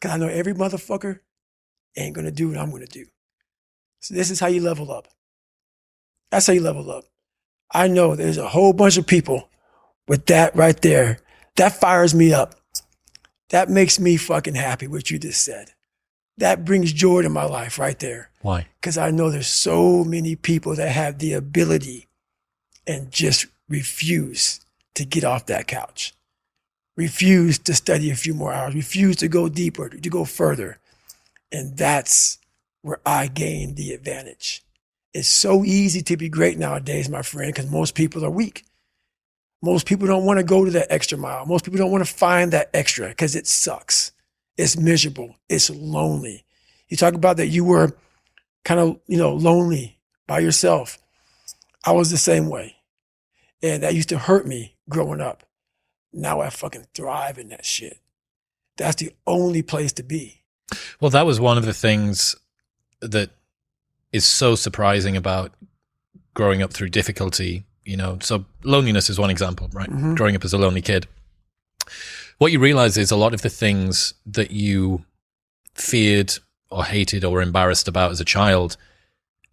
Because I know every motherfucker ain't going to do what I'm going to do. So this is how you level up. That's how you level up. I know there's a whole bunch of people with that right there. That fires me up. That makes me fucking happy, what you just said. That brings joy to my life right there. Why? Because I know there's so many people that have the ability and just refuse to get off that couch. Refuse to study a few more hours. Refuse to go deeper, to go further. And that's where I gain the advantage. It's so easy to be great nowadays, my friend, because most people are weak. Most people don't want to go to that extra mile. Most people don't want to find that extra because it sucks. It's miserable. It's lonely. You talk about that you were kind of, lonely by yourself. I was the same way. And that used to hurt me growing up. Now I fucking thrive in that shit. That's the only place to be. Well, that was one of the things that is so surprising about growing up through difficulty. So loneliness is one example, right? Mm-hmm. Growing up as a lonely kid. What you realize is a lot of the things that you feared or hated or embarrassed about as a child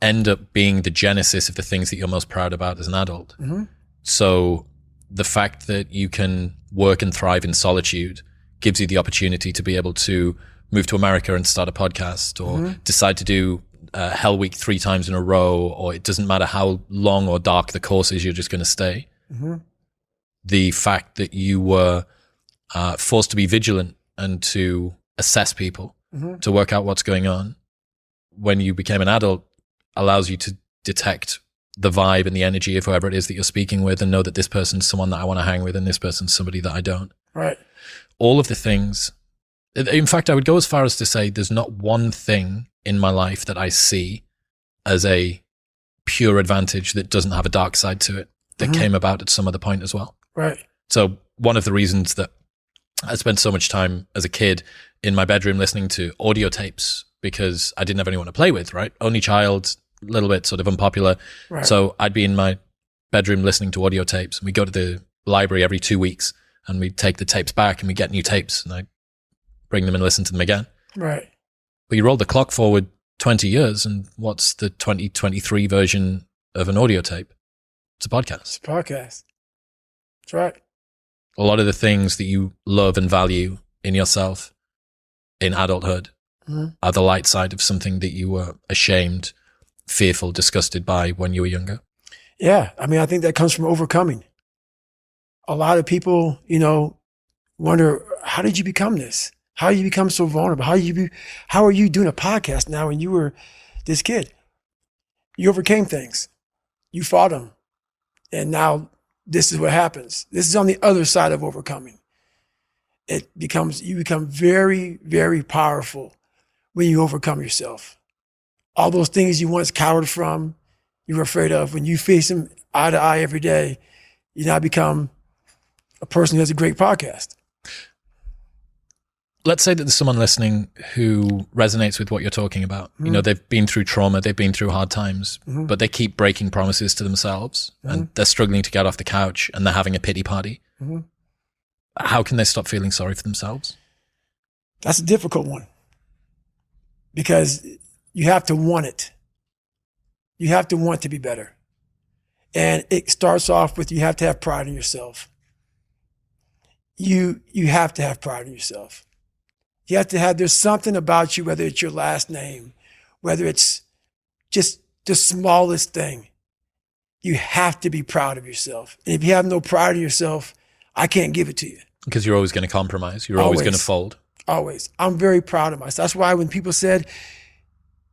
end up being the genesis of the things that you're most proud about as an adult. Mm-hmm. So the fact that you can work and thrive in solitude gives you the opportunity to be able to move to America and start a podcast, or mm-hmm. decide to do Hell Week 3 times in a row, or it doesn't matter how long or dark the course is, you're just going to stay. Mm-hmm. The fact that you were forced to be vigilant and to assess people, mm-hmm. to work out what's going on when you became an adult allows you to detect the vibe and the energy of whoever it is that you're speaking with, and know that this person's someone that I want to hang with and this person's somebody that I don't. Right. All of the things. In fact, I would go as far as to say there's not one thing in my life that I see as a pure advantage that doesn't have a dark side to it that mm-hmm. came about at some other point as well. Right. So one of the reasons that I spent so much time as a kid in my bedroom listening to audio tapes, because I didn't have anyone to play with, right? Only child, a little bit sort of unpopular. Right. So I'd be in my bedroom listening to audio tapes, and we'd go to the library every 2 weeks and we'd take the tapes back and we'd get new tapes, and I'd bring them and listen to them again. Right. But you roll the clock forward 20 years, and what's the 2023 version of an audio tape? It's a podcast. It's a podcast. That's right. A lot of the things that you love and value in yourself in adulthood mm-hmm. are the light side of something that you were ashamed, fearful, disgusted by when you were younger. Yeah. I mean, I think that comes from overcoming. A lot of people, wonder, how did you become this? How did you become so vulnerable? How are you doing a podcast now when you were this kid? You overcame things. You fought them. And now this is what happens. This is on the other side of overcoming. You become very, very powerful when you overcome yourself. All those things you once cowered from, you were afraid of, when you face them eye to eye every day, you now become a person who has a great podcast. Let's say that there's someone listening who resonates with what you're talking about. Mm-hmm. They've been through trauma, they've been through hard times, mm-hmm. but they keep breaking promises to themselves, mm-hmm. and they're struggling to get off the couch, and they're having a pity party. Mm-hmm. How can they stop feeling sorry for themselves? That's a difficult one, because you have to want it. You have to want to be better. And it starts off with, you have to have pride in yourself. You have to have pride in yourself. You have to have, there's something about you, whether it's your last name, whether it's just the smallest thing, you have to be proud of yourself. And if you have no pride in yourself, I can't give it to you. Because you're always going to compromise. You're always going to fold. Always. I'm very proud of myself. That's why when people said,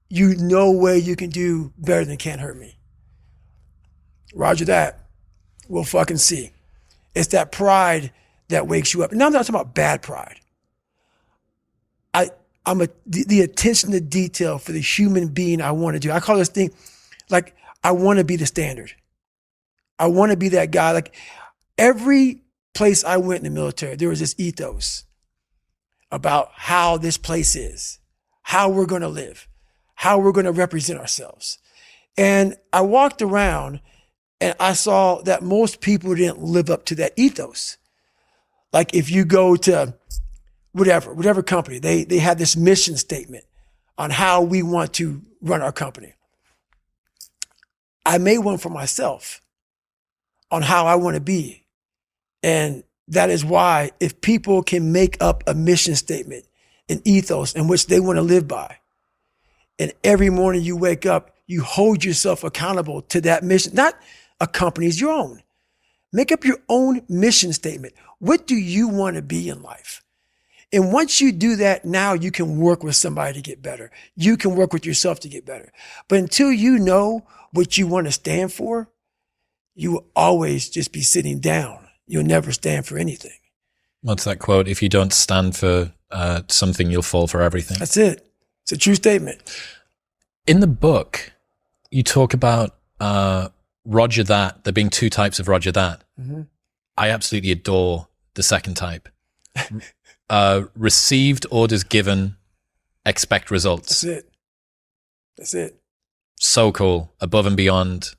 no way you can do better than Can't Hurt Me. Roger that. We'll fucking see. It's that pride that wakes you up. Now I'm not talking about bad pride. I'm the attention to detail for the human being I want to do. I call this thing, like, I want to be the standard. I want to be that guy. Like, every place I went in the military, there was this ethos about how this place is, how we're going to live, how we're going to represent ourselves. And I walked around and I saw that most people didn't live up to that ethos. Like, if you go to whatever company, they have this mission statement on how we want to run our company. I made one for myself on how I want to be. And that is why if people can make up a mission statement, an ethos in which they want to live by, and every morning you wake up, you hold yourself accountable to that mission, not a company's, your own. Make up your own mission statement. What do you want to be in life? And once you do that, now you can work with somebody to get better. You can work with yourself to get better. But until you know what you want to stand for, you will always just be sitting down. You'll never stand for anything. What's that quote? If you don't stand for something, you'll fall for everything. That's it. It's a true statement. In the book, you talk about Roger that, there being two types of Roger that. Mm-hmm. I absolutely adore the second type. Received orders given, expect results. That's it. So cool. Above and beyond,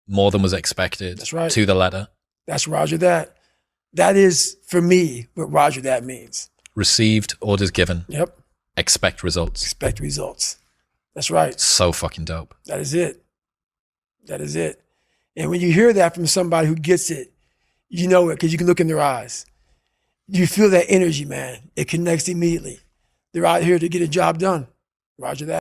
more than was expected. That's right. To the letter. That's Roger that. That is, for me, what Roger that means. Received orders given. Yep. Expect results. Expect results. That's right. So fucking dope. That is it. That is it. And when you hear that from somebody who gets it, you know it because you can look in their eyes. You feel that energy, man. It connects immediately. They're out here to get a job done. Roger that.